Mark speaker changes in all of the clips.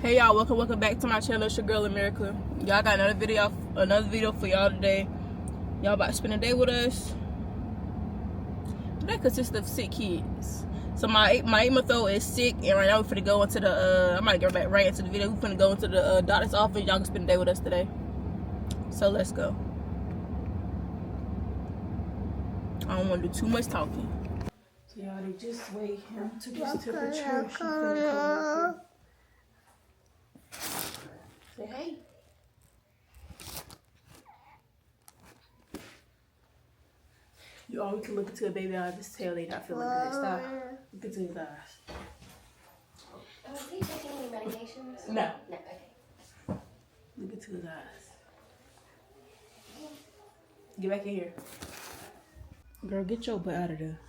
Speaker 1: Hey y'all, welcome back to my channel. It's your girl America. Y'all got another video for y'all today. Y'all about to spend a day with us. That consists of sick kids. So my 8-month-old is sick, and right now we're finna go into the I might get back right into the video. We're finna go into the doctor's office. Y'all can spend a day with us today. So let's go. I don't want to do too much talking. So y'all, they just weighed him to his temperature. She's finna come up here. Say hey. You always can look into a baby eye, just tell they not feeling good. Stop. Look into his eyes.
Speaker 2: Is he taking any medications?
Speaker 1: No.
Speaker 2: No, okay.
Speaker 1: Look into his eyes. Get back in here. Girl, get your butt out of there.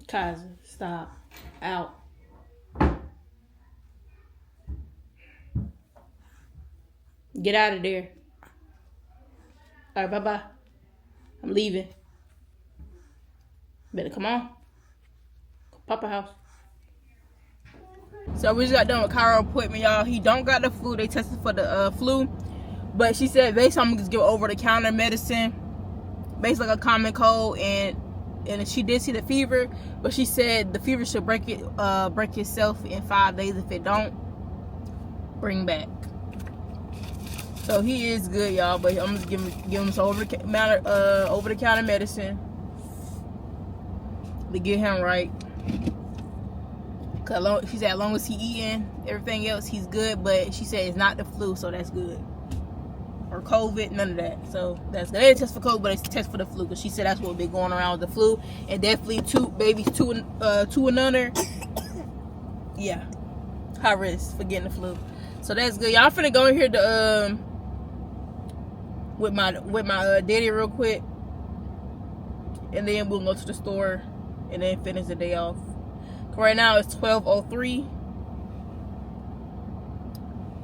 Speaker 1: Kaiser, stop. Out. Get out of there. All right, bye-bye. I'm leaving. Better come on. Papa house. So we just got done with Cairo appointment, y'all. He don't got the flu. They tested for the flu. But she said basically I'm gonna just give over-the-counter medicine. Basically like a common cold, and she did see the fever, but she said the fever should break itself in 5 days. If it don't, bring back. So he is good, y'all, but I'm just give him some over-the-counter medicine to get him right. Cause she said as long as he eating everything else, he's good. But she said it's not the flu, so that's good. Or COVID, none of that. So that's good. They didn't test for COVID, but it's test for the flu. Cause she said that's what been going around with the flu, and definitely two and under. Yeah, high risk for getting the flu. So that's good. Y'all finna go in here to with my daddy real quick, and then we'll go to the store and then finish the day off. Right now it's 12:03.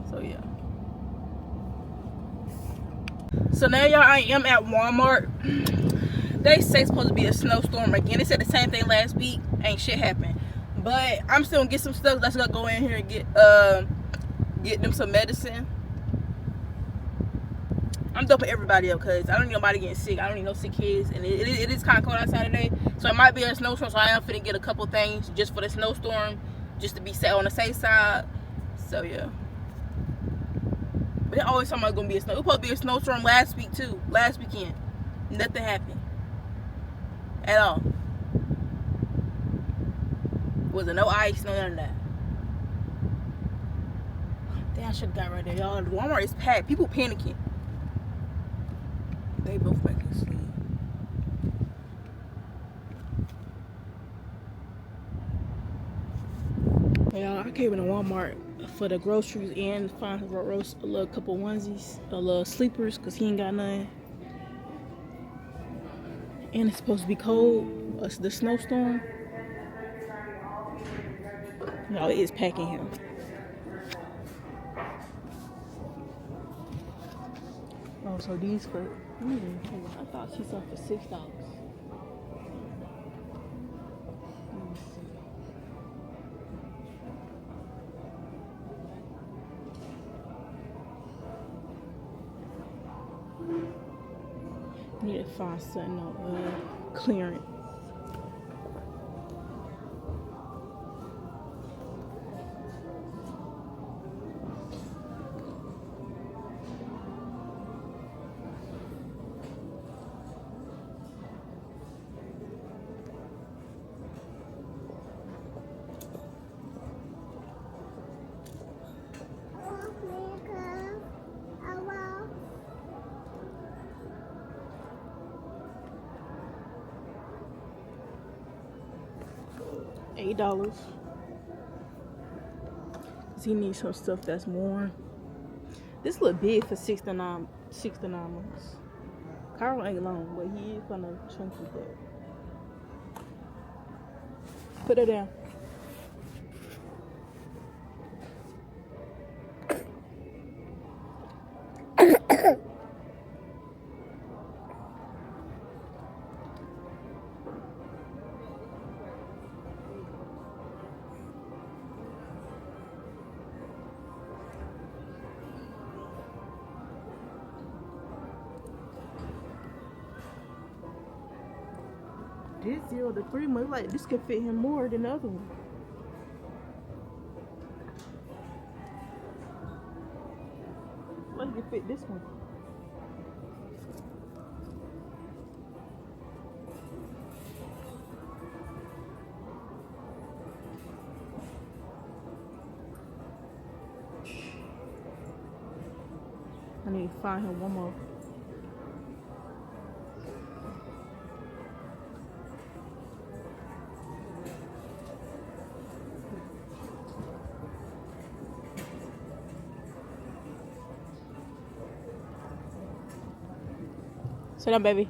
Speaker 1: So yeah. So now y'all, I am at Walmart. They say it's supposed to be a snowstorm again. They said the same thing last week. Ain't shit happened. But I'm still gonna get some stuff. Let's go in here and get them some medicine. I'm dumping everybody up because I don't need nobody getting sick. I don't need no sick kids. And it is kind of cold outside today. So it might be a snowstorm. So I am finna get a couple things just for the snowstorm. Just to be set on the safe side. So yeah. But they always talking about gonna be a snow. It was supposed to be a snowstorm last week too. Last weekend. Nothing happened. At all. Wasn't no ice, no none of that. Damn, I should have got right there, y'all. Walmart is packed. People panicking. They both back to sleep. Y'all, I came into Walmart for the groceries and find a little couple onesies, a little sleepers, cause he ain't got none. And it's supposed to be cold, the snowstorm. Y'all, it is packing him. Oh, so these for I thought she sold for $6. Need to find something on clearance. $8. Cause he needs some stuff that's worn. This look big for 6 to 9 months. Carl ain't long, but he is kind of chunky. But put it down. this 0 to 3 months, like this could fit him more than the other one. Like he could fit this one. I need to find him one more. Sit down, baby.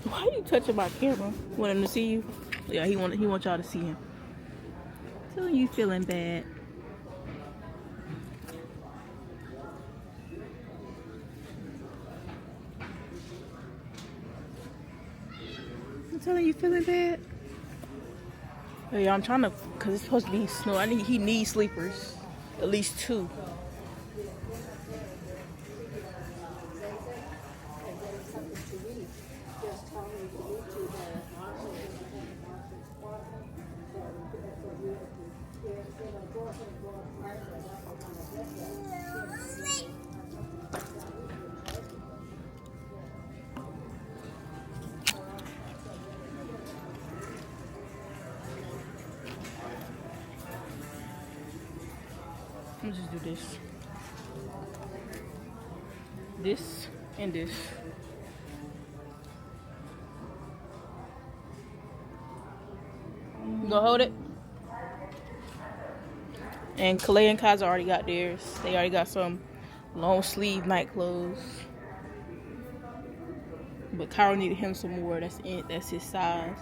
Speaker 1: Why are you touching my camera? Want him to see you? Yeah, he want y'all to see him. So you feeling bad? I'm telling you, feeling bad. Oh, yeah, I'm trying to, cause it's supposed to be snow. He needs sleepers, at least 2. I'm just do this. This and this. You gonna hold it? And Kalei and Kaz already got theirs. They already got some long sleeve night clothes. But Kyro needed him some more. That's it. That's his size.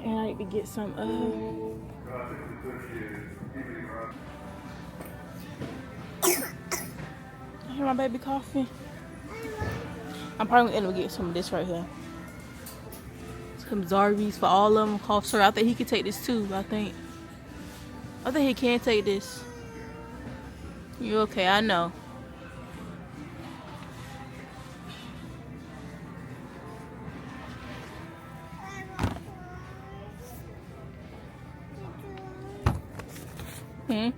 Speaker 1: And I need to get some I hear my baby coughing. I'm probably gonna end up getting some of this right here. Some Zarbies for all of them. Cough syrup. I think he can take this too. I think he can take this. You okay? I know. Hmm?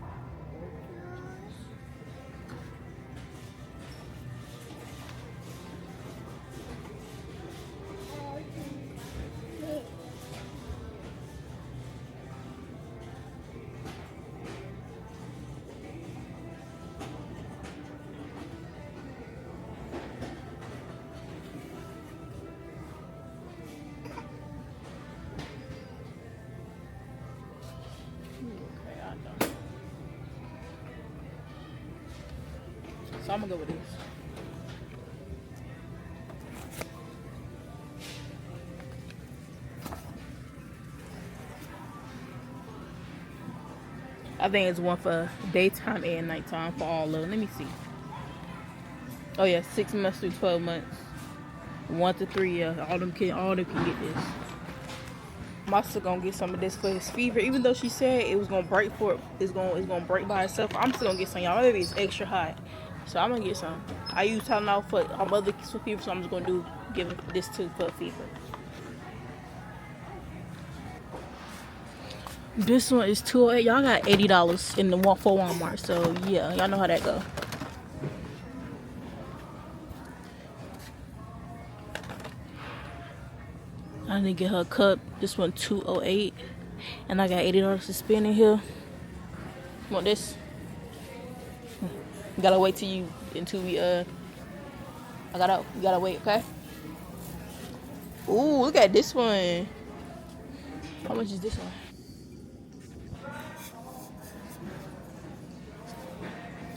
Speaker 1: So I'm gonna go with this. I think it's one for daytime and nighttime for all of them. Let me see. Oh yeah, 6 months through 12 months. 1 to 3, yeah. All them can get this. I'm still gonna get some of this for his fever, even though she said it was gonna break it's gonna break by itself. I'm still gonna get some, y'all. My baby is extra hot, so I'm gonna get some. I use Tylenol for other for fever, so I'm just gonna give him this too for fever. This one is $208. Y'all got $80 in the one for Walmart, so yeah, y'all know how that go. I need to get her a cup. This one $208, and I got $80 to spend in here. Want this? You gotta wait until we you gotta wait, okay? Ooh, look at this one. How much is this one?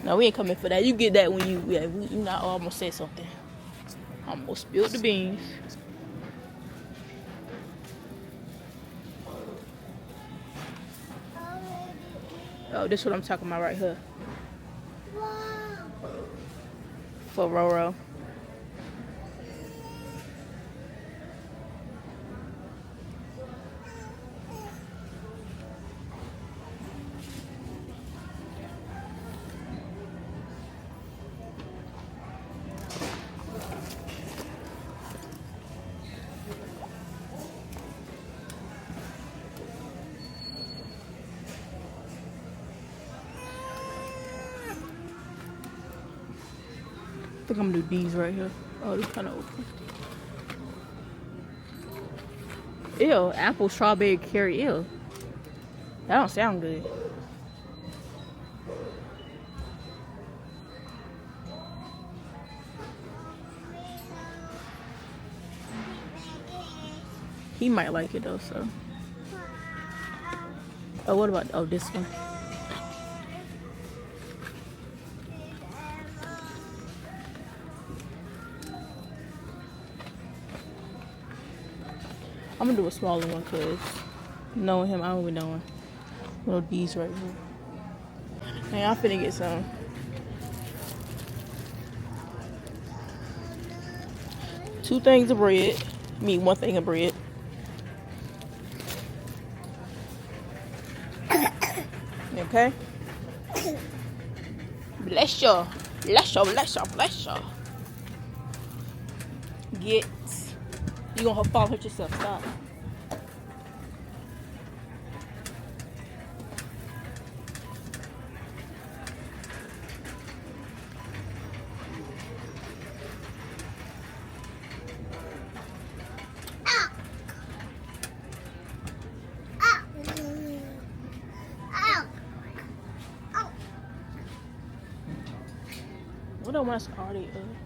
Speaker 1: No, we ain't coming for that. You get that when you not almost said something. Almost spilled the beans. Oh, this is what I'm talking about right here. For Roro. think I'm gonna do these right here. Oh, these kind of open. Ew, apple, strawberry, cherry. Ew. That don't sound good. He might like it though, so. Oh, what about, oh, this one? I'm gonna do a smaller one because knowing him, I don't be knowing. One of these right here. Hey, I'm finna get some. Two things of bread. I mean, one thing of bread. Okay? Bless you. Bless you, bless you, bless you. Get. You gonna fall hurt yourself. Stop. What do I want to start it? Damn.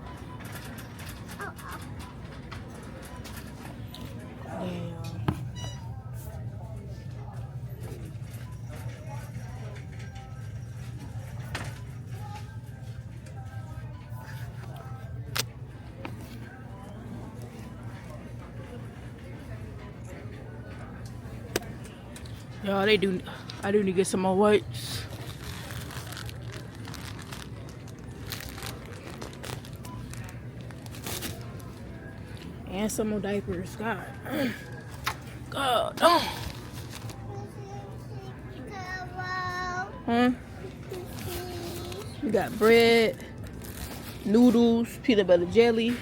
Speaker 1: Y'all, I do need to get some more wipes. And some more diapers. God. God. Oh. Huh? We got bread, noodles, peanut butter jelly.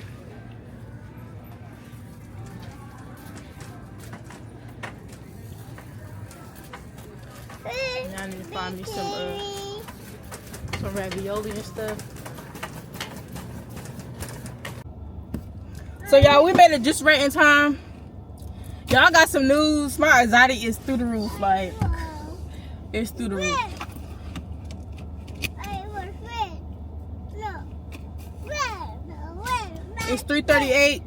Speaker 1: Now I need to find me some ravioli and stuff. So y'all, we made it just right in time. Y'all got some news. My anxiety is through the roof. Like, it's through the roof. It's 3:38.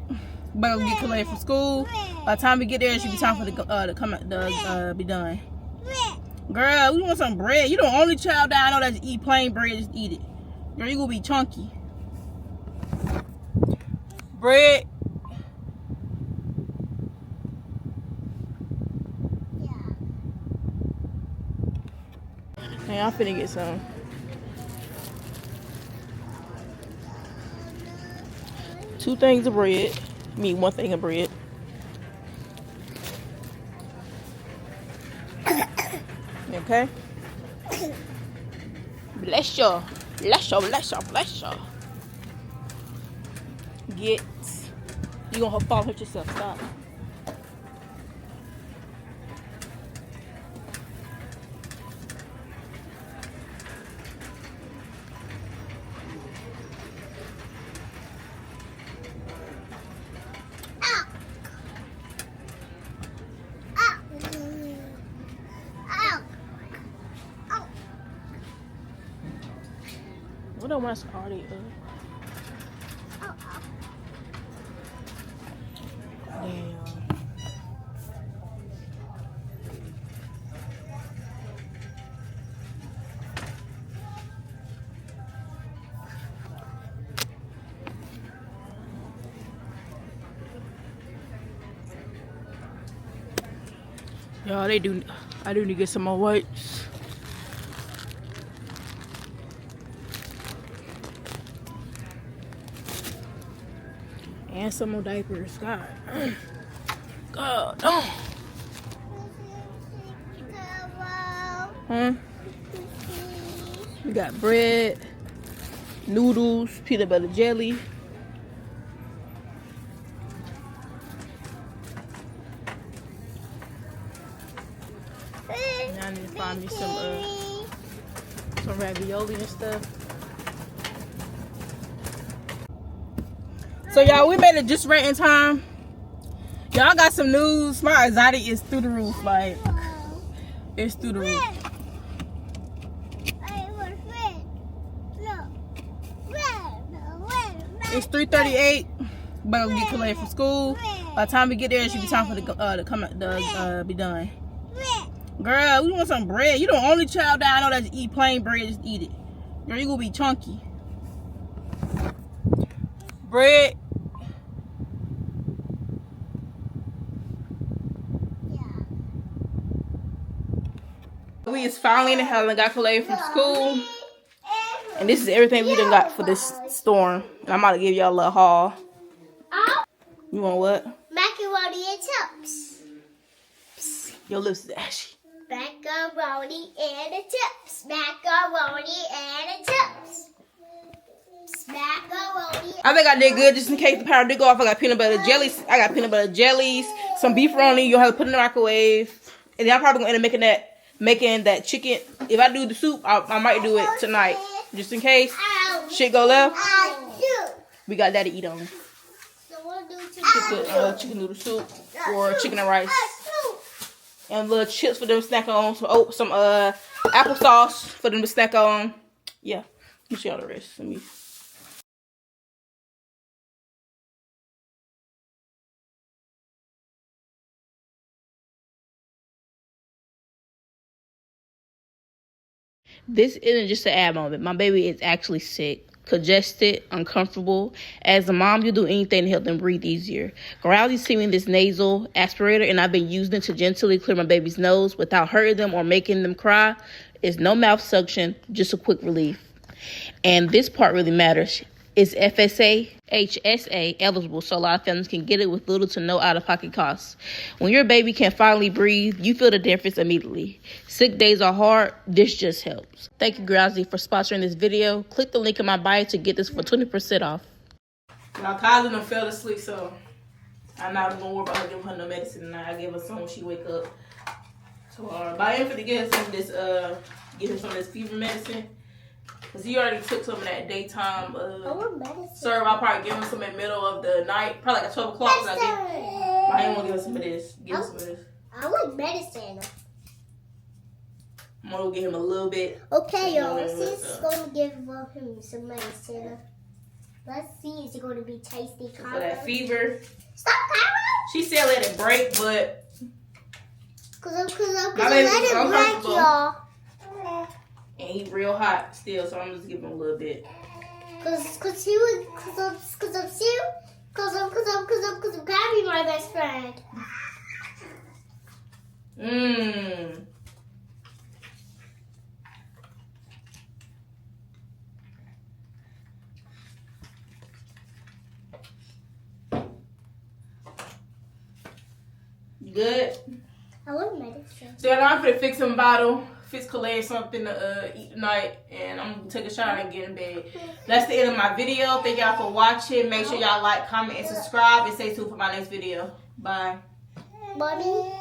Speaker 1: But we'll get Kalei from school. By the time we get there, it should be time for the be done. Girl, we want some bread. You the only child that I know that just eat plain bread. Just eat it. Girl, you gonna be chunky. Bread. Hey, I'm finna get some. Two things of bread. I mean, one thing of bread. Okay? Bless you. Bless you, bless you, bless you. Get. You gonna fall hurt yourself. Stop. What do I want to start it? Damn. Y'all, I do need to get some more wipes. And some more diapers. God. God. Oh. Huh? We got bread, noodles, peanut butter jelly. Now I need to find me some ravioli and stuff. So y'all, we made it just right in time. Y'all got some news. My anxiety is through the roof. Like, it's through the roof. It's 3:38. But we'll get Kalei from school. By the time we get there, it should be time for the be done. Girl, we want some bread. You the only child that I know that eat plain bread. Just eat it. Girl, you gonna be chunky. Bread. We is finally in the hell and got Kalei from school. And this is everything we done got for this storm. And I'm about to give y'all a little haul. You want what?
Speaker 2: Macaroni and chips.
Speaker 1: Your lips is ashy.
Speaker 2: Macaroni and the chips. Macaroni and the chips. Macaroni.
Speaker 1: I think I did good just in case the power did go off. I got peanut butter jellies. I got peanut butter jellies, some beefaroni. You'll have to put in the microwave. And then I'm probably gonna end up making that chicken. If I do the soup, I might do it tonight. Just in case shit go left. We got that to eat on. Chicken noodle soup or chicken and rice. And little chips for them to snack on. Some applesauce for them to snack on. Yeah. Let me show y'all the rest. Let me. This isn't just an ad moment. My baby is actually sick, congested, uncomfortable. As a mom, you'll do anything to help them breathe easier. Growly's sending this nasal aspirator, and I've been using it to gently clear my baby's nose without hurting them or making them cry. It's no mouth suction, just a quick relief. And this part really matters. It's FSA, HSA eligible, so a lot of families can get it with little to no out-of-pocket costs. When your baby can finally breathe, you feel the difference immediately. Sick days are hard. This just helps. Thank you, Growly, for sponsoring this video. Click the link in my bio to get this for 20% off. Now, Kylie done fell asleep, so I'm not going to worry about her giving her no medicine tonight. I gave her some when she wake up. So, but I am going to get her some of this, give her some of this fever medicine. Because he already took some of that daytime serve. I'll probably give him some in the middle of the night. Probably like at 12 o'clock. I ain't want to give him some of this. Give him some of this.
Speaker 2: I want medicine.
Speaker 1: I'm going to give him a little bit.
Speaker 2: Okay, y'all. She's going to give him some medicine. Let's see. Is it going to be tasty?
Speaker 1: For that fever.
Speaker 2: Stop, Kyra.
Speaker 1: She said let it break, but...
Speaker 2: Because I'm let it break, y'all.
Speaker 1: And he's real hot still, so I'm just giving him a little bit.
Speaker 2: Cause I'm Gabby, my best friend.
Speaker 1: Good.
Speaker 2: I want medicine.
Speaker 1: So now I'm gonna fix him a bottle. Fix Kalei something to eat tonight, and I'm gonna take a shower and get in bed. That's the end of my video. Thank y'all for watching. Make sure y'all like, comment, and subscribe, and stay tuned for my next video. Bye.
Speaker 2: Mommy.